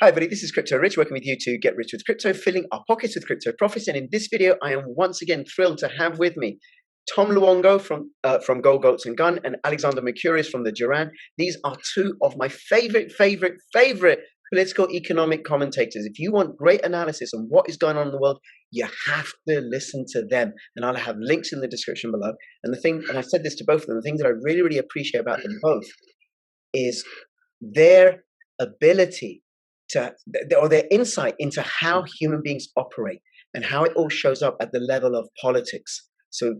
Hi everybody, this is Crypto Rich, working with you to get rich with crypto, filling our pockets with crypto profits. And in this video, I am once again thrilled to have with me Tom Luongo from Gold, Goats and Gun and Alexander Mercouris from the-duran. These are two of my favorite political economic commentators. If you want great analysis on what is going on in the world, you have to listen to them. And I'll have links in the description below. And I said this to both of them, the thing that I really appreciate about them both is their ability or their insight into how human beings operate and how it all shows up at the level of politics. So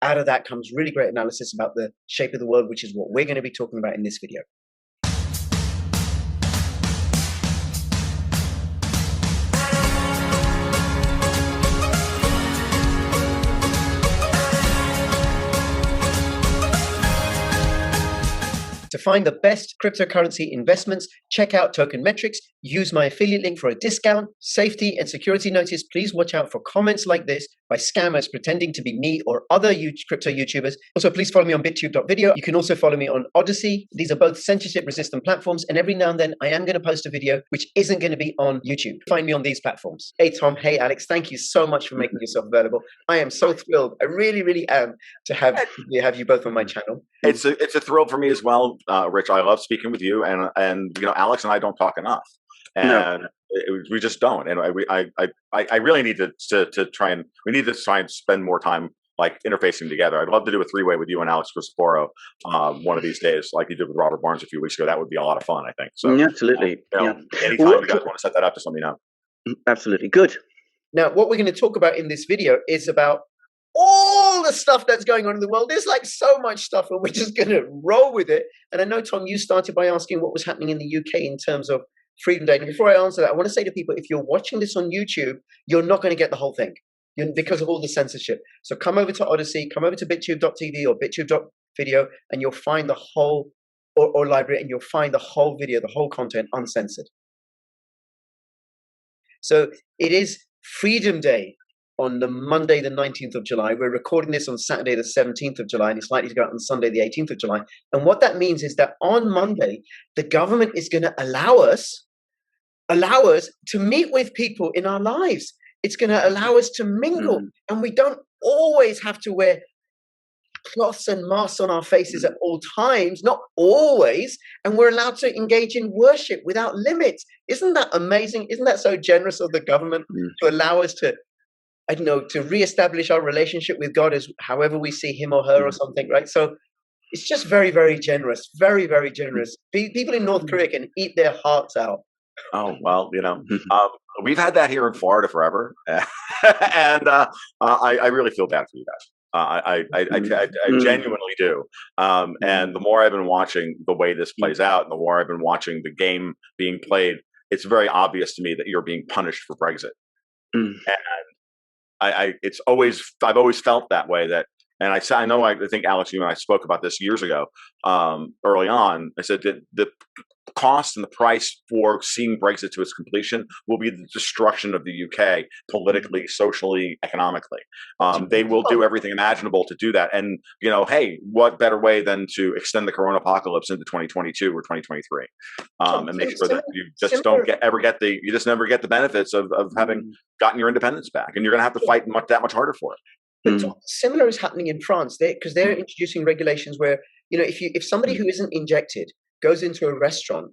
out of that comes really great analysis about the shape of the world, which is what we're going to be talking about in this video. To find the best cryptocurrency investments, check out Token Metrics. Use my affiliate link for a discount. Safety and security notice. Please watch out for comments like this by scammers pretending to be me or other crypto YouTubers. Also, please follow me on bittube.video. You can also follow me on Odyssey. These are both censorship-resistant platforms, and every now and then I am going to post a video which isn't going to be on YouTube. Find me on these platforms. Hey Tom, hey Alex, thank you so much for making yourself available. I am so thrilled. I really am to have you both on my channel. It's a thrill for me as well, Rich. I love speaking with you, and you know, Alex and I don't talk enough, and we just don't. And I really need to try and spend more time like interfacing together. I'd love to do a three-way with you and Alex Cristoforo one of these days, like you did with Robert Barnes a few weeks ago. That would be a lot of fun, I think. So yeah, absolutely. Anytime you guys want to set that up, just let me know. Absolutely. Good. Now, what we're going to talk about in this video is about all the stuff that's going on in the world. There's like so much stuff, and we're just going to roll with it. And I know, Tom, you started by asking what was happening in the UK in terms of Freedom Day. And before I answer that, I want to say to people, if you're watching this on YouTube, you're not going to get the whole thing because of all the censorship. So come over to Odyssey, come over to bittube.tv or bittube.video, and you'll find the whole, or library, and you'll find the whole video, the whole content uncensored. So it is Freedom Day on the Monday, the 19th of July. We're recording this on Saturday, the 17th of July, and it's likely to go out on Sunday, the 18th of July. And what that means is that on Monday, the government is going to allow us to meet with people in our lives. It's going to allow us to mingle. And we don't always have to wear cloths and masks on our faces at all times, not always. And we're allowed to engage in worship without limits. Isn't that amazing? Isn't that so generous of the government to allow us to, I don't know, to reestablish our relationship with God as however we see him or her or something, right? So it's just very generous, very generous. People in North Korea can eat their hearts out. Oh, well, you know, we've had that here in Florida forever. And I really feel bad for you guys. I genuinely do. And the more I've been watching the way this plays out, and the more I've been watching the game being played, it's very obvious to me that you're being punished for Brexit. And I've always felt that way. And I think Alex, you and I spoke about this years ago, early on. I said that the cost and the price for seeing Brexit to its completion will be the destruction of the UK politically, socially, economically. They will do everything imaginable to do that. And, you know, hey, what better way than to extend the corona apocalypse into 2022 or 2023 and make sure that you just you just never get the benefits of having gotten your independence back. And you're going to have to fight that much harder for it. But similar is happening in France because they're introducing regulations where, you know, if somebody who isn't injected goes into a restaurant,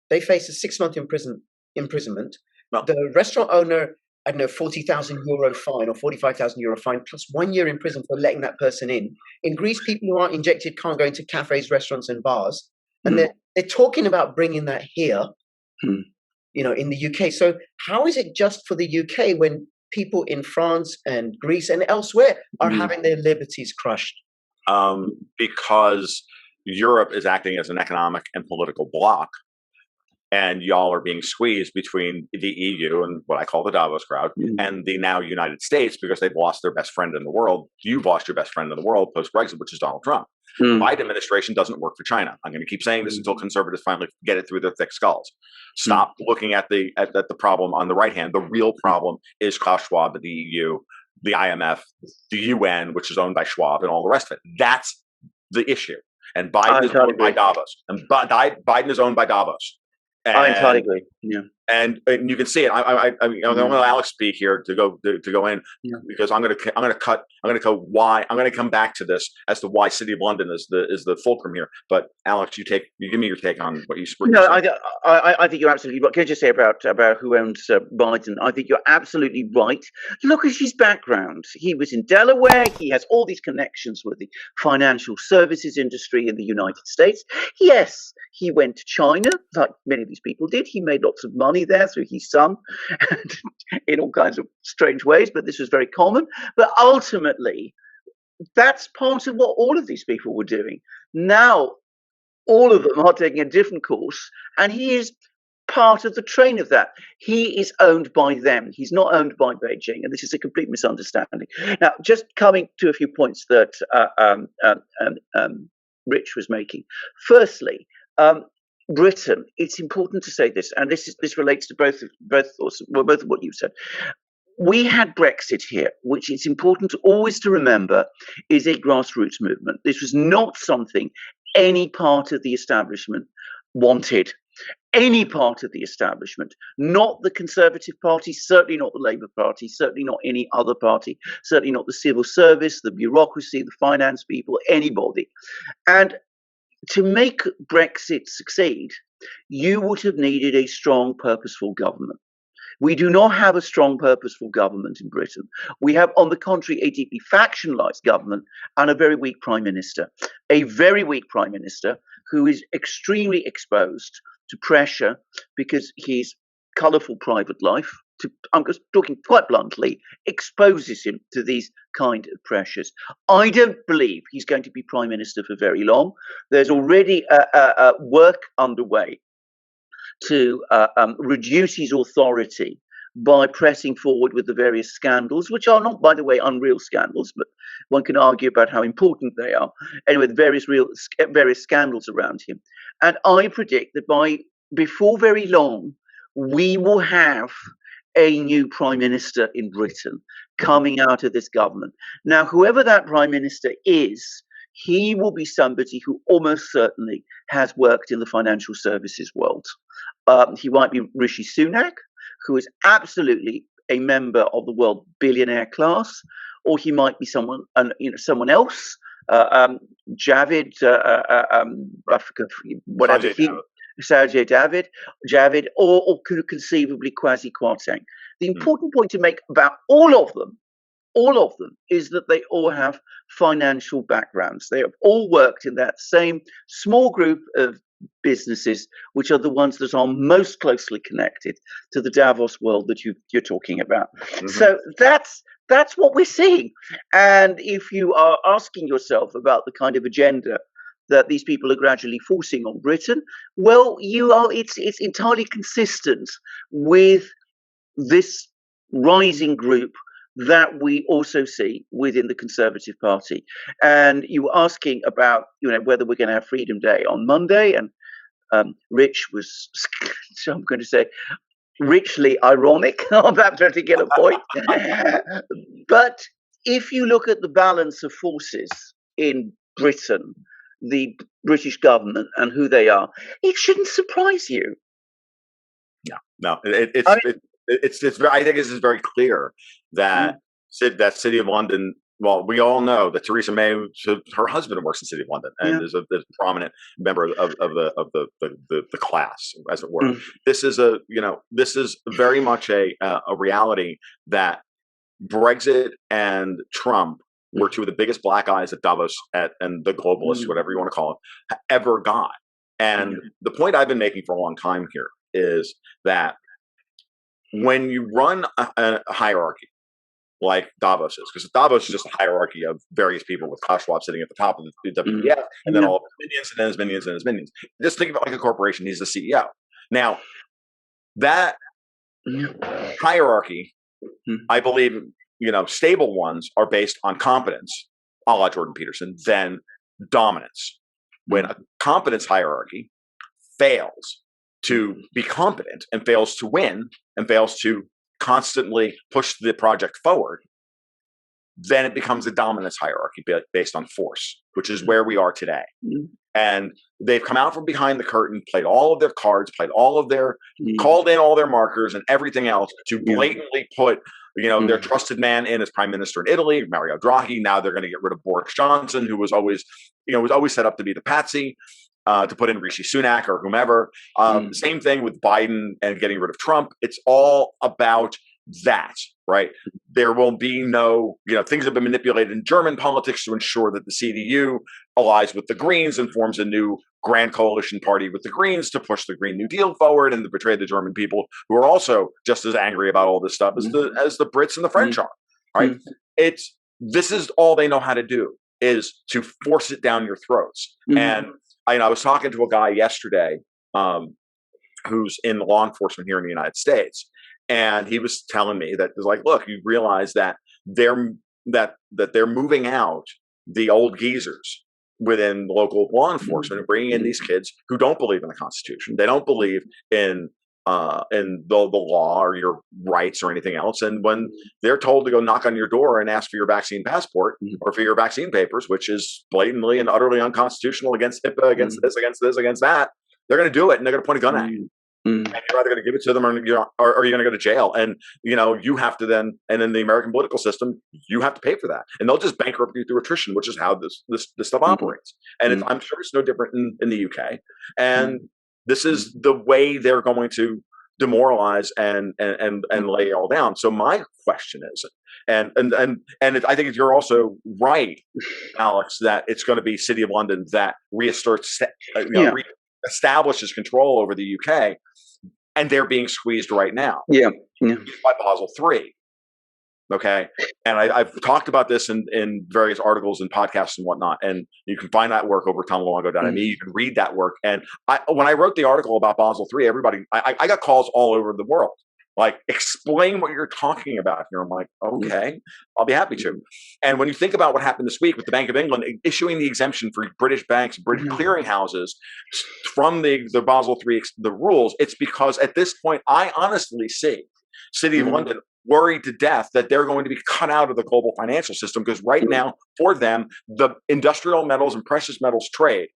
they face a 6-month imprisonment. The restaurant owner, I don't know, 40,000 euro fine or 45,000 euro fine plus 1 year in prison for letting that person in. In Greece, people who aren't injected can't go into cafes, restaurants, and bars, and they're talking about bringing that here, you know, in the UK. So how is it just for the UK when people in France and Greece and elsewhere are having their liberties crushed? Because Europe is acting as an economic and political bloc, and y'all are being squeezed between the EU and what I call the Davos crowd and the now United States because they've lost their best friend in the world. You've lost your best friend in the world post-Brexit, which is Donald Trump. Biden administration doesn't work for China. I'm going to keep saying this until conservatives finally get it through their thick skulls. Stop looking at the problem on the right hand. The real problem is Klaus Schwab, the EU, the IMF, the UN, which is owned by Schwab, and all the rest of it. That's the issue. And Biden is owned by Davos. And Biden is owned by Davos. I entirely agree. Yeah. And you can see it. I mean, I'm going to let Alex speak here to go in because I'm going to why I'm going to come back to this as to why City of London is the fulcrum here. But Alex, you give me your take on what you. No, I think you're absolutely right. Can I just say about who owns Biden? I think you're absolutely right. Look at his background. He was in Delaware. He has all these connections with the financial services industry in the United States. Yes, he went to China, like many of these people did. He made lots of money there through his son, and in all kinds of strange ways. But this was very common. But ultimately, that's part of what all of these people were doing. Now, all of them are taking a different course, and he is part of the train of that. He is owned by them. He's not owned by Beijing, and this is a complete misunderstanding. Now, just coming to a few points that Rich was making. Firstly, Britain. It's important to say this, and this relates to both of what you said. We had Brexit here, which it's important always to remember is a grassroots movement. This was not something any part of the establishment wanted. Any part of the establishment, not the Conservative Party, certainly not the Labour Party, certainly not any other party, certainly not the civil service, the bureaucracy, the finance people, anybody. And to make Brexit succeed, you would have needed a strong, purposeful government. We do not have a strong, purposeful government in Britain. We have, on the contrary, a deeply factionalized government and a very weak prime minister. A very weak prime minister who is extremely exposed to pressure because his colourful private life, I'm just talking quite bluntly, exposes him to these kind of pressures. I don't believe he's going to be prime minister for very long. There's already work underway to reduce his authority by pressing forward with the various scandals, which are not, by the way, unreal scandals, but one can argue about how important they are. Anyway, the various scandals around him. And I predict that before very long, we will have a new prime minister in Britain coming out of this government. Now, whoever that prime minister is, he will be somebody who almost certainly has worked in the financial services world. He might be Rishi Sunak, who is absolutely a member of the world billionaire class, or he might be someone else, Javid, whatever Sajid Javid, or conceivably Kwasi Kwarteng. The important point to make about all of them is that they all have financial backgrounds. They have all worked in that same small group of businesses, which are the ones that are most closely connected to the Davos world that you're talking about. Mm-hmm. So that's what we're seeing. And if you are asking yourself about the kind of agenda that these people are gradually forcing on Britain, well, it's entirely consistent with this rising group that we also see within the Conservative Party. And you were asking about, whether we're going to have Freedom Day on Monday, and Rich was, so I'm going to say, richly ironic on that particular point. But if you look at the balance of forces in Britain, the British government and who they are, it shouldn't surprise you. No, it's very, I think this is very clear that that City of London. Well, we all know that Theresa May, her husband works in the City of London and is a prominent member of the class, as it were. This is this is very much a reality that Brexit and Trump were two of the biggest black eyes that Davos and the globalists, whatever you want to call it, ever got. And the point I've been making for a long time here is that when you run a hierarchy like Davos is, because Davos is just a hierarchy of various people with Klaus Schwab sitting at the top of the WEF, and then all of his minions, and then his minions, and his minions. Just think of it like a corporation. He's the CEO. Now, that hierarchy, I believe, stable ones are based on competence, a la Jordan Peterson, then dominance. When a competence hierarchy fails to be competent and fails to win and fails to constantly push the project forward, then it becomes a dominance hierarchy based on force, which is where we are today. And they've come out from behind the curtain, played all of their cards, called in all their markers and everything else to blatantly put, their trusted man in as prime minister in Italy, Mario Draghi. Now they're going to get rid of Boris Johnson, who was always set up to be the patsy, to put in Rishi Sunak or whomever. Same thing with Biden and getting rid of Trump. It's all about that, right? There will be no, things have been manipulated in German politics to ensure that the CDU allies with the Greens and forms a new grand coalition party with the Greens to push the Green New Deal forward and to betray the German people, who are also just as angry about all this stuff as the Brits and the French are, right? This is all they know how to do, is to force it down your throats. And I was talking to a guy yesterday who's in law enforcement here in the United States. And he was telling me that it was like, look, you realize that they're moving out the old geezers within local law enforcement and bringing in these kids who don't believe in the Constitution. They don't believe in the law or your rights or anything else. And when they're told to go knock on your door and ask for your vaccine passport or for your vaccine papers, which is blatantly and utterly unconstitutional against HIPAA, against this, against that, they're going to do it, and they're going to point a gun at you. And you're either going to give it to them or you're going to go to jail. And, you have to then, and in the American political system, you have to pay for that. And they'll just bankrupt you through attrition, which is how this stuff operates. And I'm sure it's no different in the UK. And this is the way they're going to demoralize and lay it all down. So my question is, and I think you're also right, Alex, that it's going to be City of London that reestablishes control over the UK. And they're being squeezed right now by Basel III. Okay. And I've talked about this in various articles and podcasts and whatnot. And you can find that work over at tomluongo.me. You can read that work. And when I wrote the article about Basel III, I got calls all over the world. Like, explain what you're talking about here. I'm like, okay, I'll be happy to. And when you think about what happened this week with the Bank of England issuing the exemption for British banks, British clearinghouses from the Basel III, the rules, it's because at this point, I honestly see City of London worried to death that they're going to be cut out of the global financial system, because right now, for them, the industrial metals and precious metals trade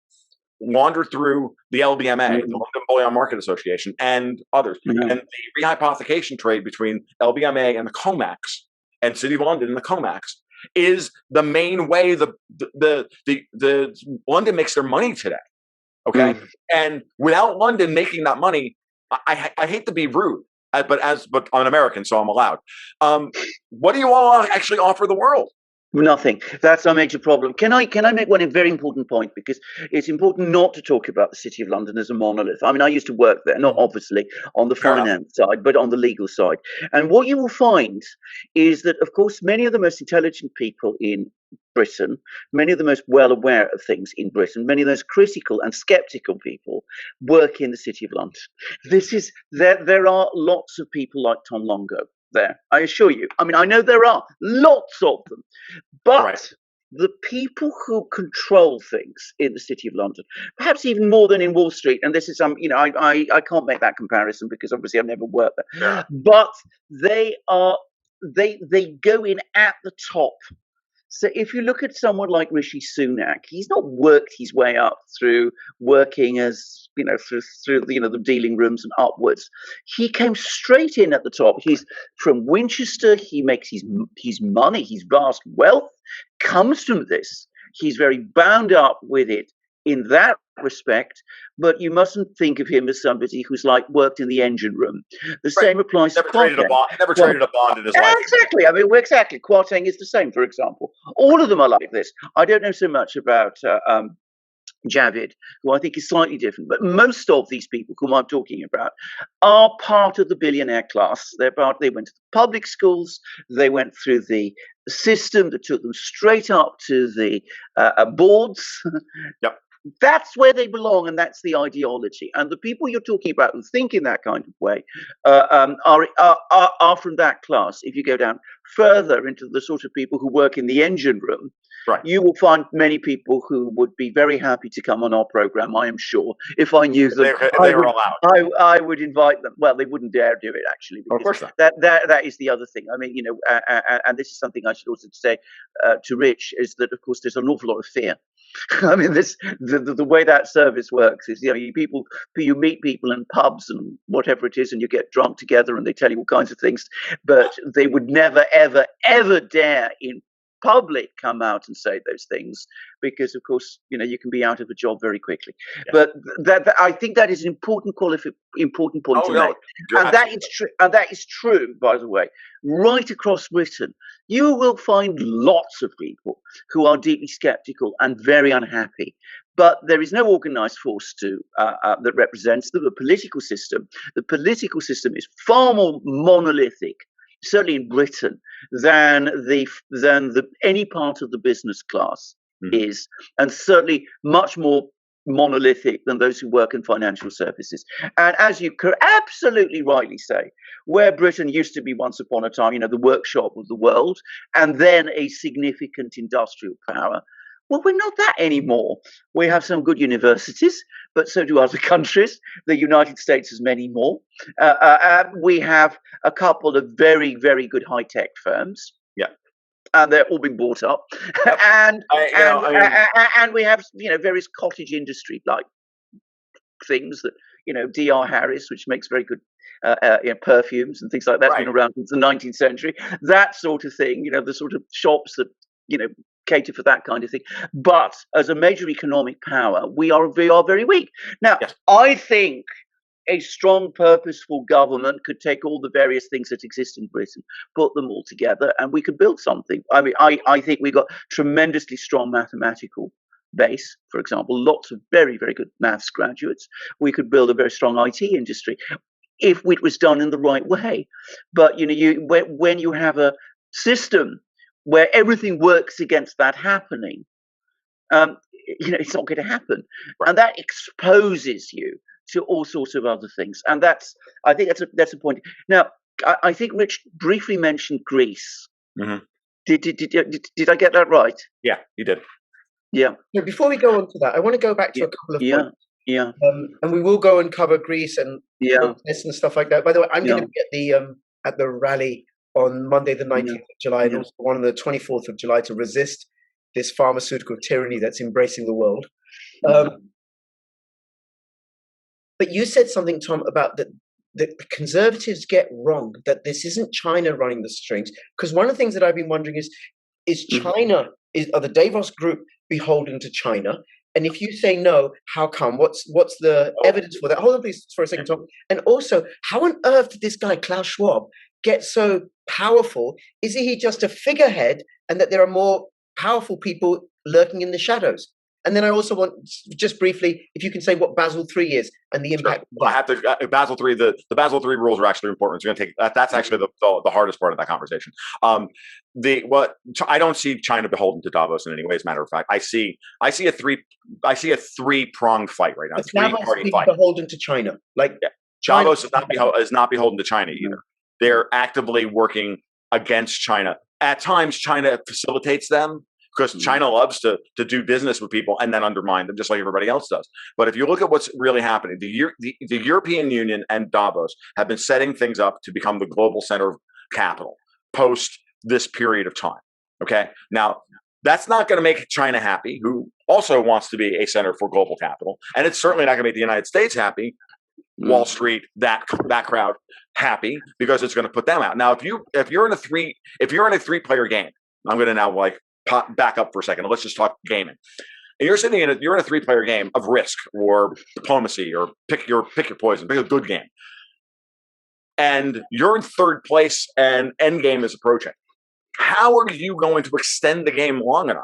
wander through the LBMA, the London Bullion Market Association, and others. And the rehypothecation trade between LBMA and the COMEX, and City of London and the COMEX, is the main way the London makes their money today. Okay, and without London making that money, I hate to be rude, but I'm an American, so I'm allowed. What do you all actually offer the world? Nothing. That's our major problem. Can I make one very important point? Because it's important not to talk about the City of London as a monolith. I mean, I used to work there, not obviously on the finance side, but on the legal side. And what you will find is that, of course, many of the most intelligent people in Britain, many of the most well aware of things in Britain, many of those critical and skeptical people work in the City of London. There are lots of people like Tom Luongo there, I assure you. I mean, I know there are lots of them, but the people who control things in the City of London, perhaps even more than in Wall Street, and this is I can't make that comparison because obviously I've never worked there, but they go in at the top. So if you look at someone like Rishi Sunak, he's not worked his way up through working as, through the dealing rooms and upwards. He came straight in at the top. He's from Winchester. He makes his money, his vast wealth comes from this. He's very bound up with it in that respect, but you mustn't think of him as somebody who's worked in the engine room. The same applies to Kwarteng. Never traded a bond in his life. Exactly. I mean, exactly. Kwarteng is the same, for example. All of them are like this. I don't know so much about Javid, who I think is slightly different, but most of these people whom I'm talking about are part of the billionaire class. They went to the public schools, they went through the system that took them straight up to the boards. Yep. That's where they belong, and that's the ideology. And the people you're talking about who think in that kind of way are from that class. If you go down further into the sort of people who work in the engine room, you will find many people who would be very happy to come on our program, I am sure. If I knew them, they were allowed. I would invite them. Well, they wouldn't dare do it, actually. Of course not. That is the other thing. I mean, and this is something I should also say to Rich, is that, of course, there's an awful lot of fear I mean, the way that service works is, you meet people in pubs and whatever it is, and you get drunk together, and they tell you all kinds of things, but they would never, ever, ever dare in public come out and say those things, because of course you can be out of a job very quickly. Yeah. But that I think that is an important point to make, and that is true. And that is true, by the way, right across Britain. You will find lots of people who are deeply skeptical and very unhappy, but there is no organized force that represents them. The political system is far more monolithic, certainly in Britain, than any part of the business class is, and certainly much more monolithic than those who work in financial services. And as you absolutely rightly say, where Britain used to be once upon a time, the workshop of the world, and then a significant industrial power, well, we're not that anymore. We have some good universities, but so do other countries. The United States has many more. We have a couple of very, very good high-tech firms. Yeah. And they're all being bought up. Yep. And we have, various cottage industry-like things that, D.R. Harris, which makes very good perfumes and things like that, been around since the 19th century. That sort of thing, the sort of shops that, cater for that kind of thing. But as a major economic power, we are very weak. Now, yes. I think a strong, purposeful government could take all the various things that exist in Britain, put them all together, and we could build something. I mean, I think we've got tremendously strong mathematical base, for example, lots of very, very good maths graduates. We could build a very strong IT industry if it was done in the right way. But, when you have a system where everything works against that happening, it's not going to happen. And that exposes you to all sorts of other things. And I think that's a point. Now, I think Rich briefly mentioned Greece. Mm-hmm. Did I get that right? Yeah, you did. Yeah. Now, before we go on to that, I want to go back to a couple of points. Yeah. And we will go and cover Greece and protests and stuff like that. By the way, I'm going to be at the rally on Monday, the 19th of July, and also on the 24th of July to resist this pharmaceutical tyranny that's embracing the world. But you said something, Tom, about that the conservatives get wrong, that this isn't China running the strings. Because one of the things that I've been wondering is China, are the Davos group beholden to China? And if you say no, how come? What's the evidence for that? Hold on, please, for a second, Tom. And also, how on earth did this guy, Klaus Schwab, get so powerful? Is he just a figurehead, and that there are more powerful people lurking in the shadows? And then I also want, just briefly, if you can say what Basel III is and the impact. Well, I have to Basel III. The Basel III rules are actually important. It's going to take that's actually the hardest part of that conversation. I don't see China beholden to Davos in any way. As a matter of fact, I see a three-pronged fight right now. A three-party fight. Beholden to China, Davos is not beholden to China either. They're actively working against China. At times, China facilitates them, because China loves to do business with people and then undermine them, just like everybody else does. But if you look at what's really happening, the European Union and Davos have been setting things up to become the global center of capital post this period of time. Okay, now that's not going to make China happy, who also wants to be a center for global capital, and it's certainly not going to make the United States happy, Wall Street, that crowd happy, because it's going to put them out. Now, if you're in a three-player game, I'm going to now back up for a second. Let's just talk gaming. And you're in a three-player game of Risk or Diplomacy, or pick your poison, pick a good game. And you're in third place and endgame is approaching. How are you going to extend the game long enough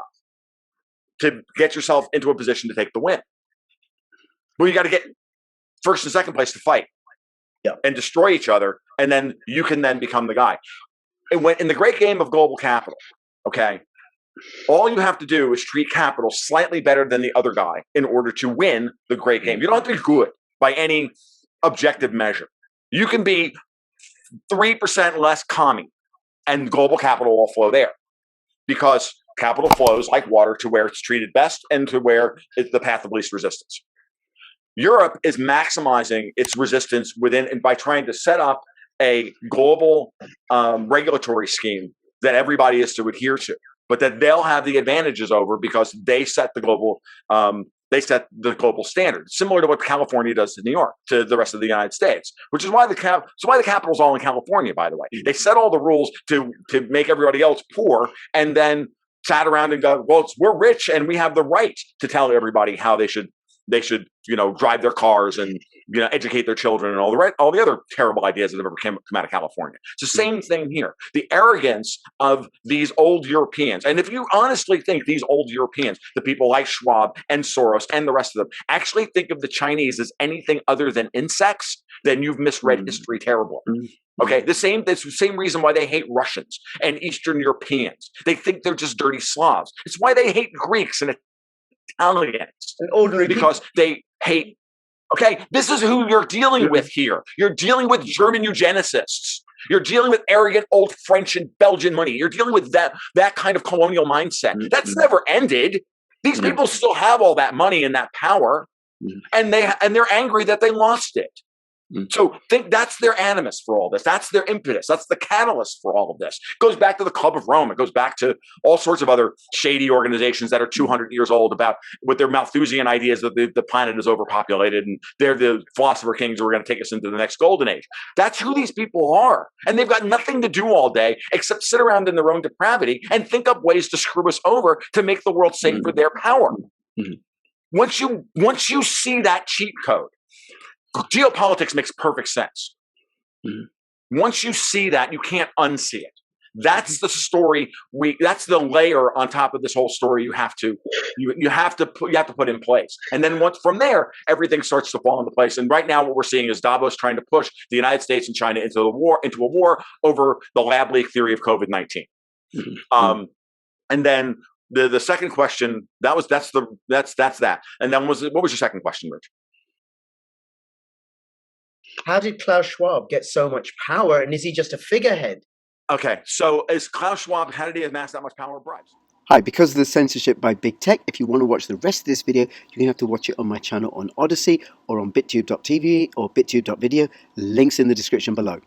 to get yourself into a position to take the win? Well, you got to get first and second place to fight and destroy each other, and then you can then become the guy. And when in the great game of global capital, okay, all you have to do is treat capital slightly better than the other guy in order to win the great game. You don't have to be good by any objective measure. You can be 3% less commie, and global capital will flow there, because capital flows like water to where it's treated best and to where it's the path of least resistance. Europe is maximizing its resistance within, and by trying to set up a global regulatory scheme that everybody is to adhere to. but that they'll have the advantages over because they set the global standard, similar to what California does to New York, to the rest of the United States, which is why the capital's all in California, by the way. They set all the rules to make everybody else poor, and then sat around and go, well, we're rich and we have the right to tell everybody how they should drive their cars and educate their children and all the other terrible ideas that have ever come out of California. It's the same thing here. The arrogance of these old Europeans, and if you honestly think these old Europeans, the people like Schwab and Soros and the rest of them, actually think of the Chinese as anything other than insects, then you've misread history terribly. Okay, the same reason why they hate Russians and Eastern Europeans. They think they're just dirty Slavs. It's why they hate Greeks and Italians, and ordinary because they hate. Okay, this is who you're dealing with here. You're dealing with German eugenicists. You're dealing with arrogant old French and Belgian money. You're dealing with that kind of colonial mindset. That's never ended. These people still have all that money and that power, and they're angry that they lost it. So think that's their animus for all this. That's their impetus. That's the catalyst for all of this. It goes back to the Club of Rome. It goes back to all sorts of other shady organizations that are 200 years old with their Malthusian ideas that the planet is overpopulated and they're the philosopher kings who are going to take us into the next golden age. That's who these people are. And they've got nothing to do all day except sit around in their own depravity and think up ways to screw us over to make the world safe for their power. Once you see that cheat code, geopolitics makes perfect sense. Once you see that, you can't unsee it. That's the story. That's the layer on top of this whole story. You have to put in place, and then once from there, everything starts to fall into place. And right now, what we're seeing is Davos trying to push the United States and China into a war over the lab leak theory of COVID-19. And then the second question that's that. And then what was your second question, Rich? How did Klaus Schwab get so much power, and is he just a figurehead? Okay, so is Klaus Schwab, how did he amass that much power with bribes? Hi, because of the censorship by Big Tech, if you want to watch the rest of this video, you're going to have to watch it on my channel on Odyssey or on bittube.tv or bittube.video. Links in the description below.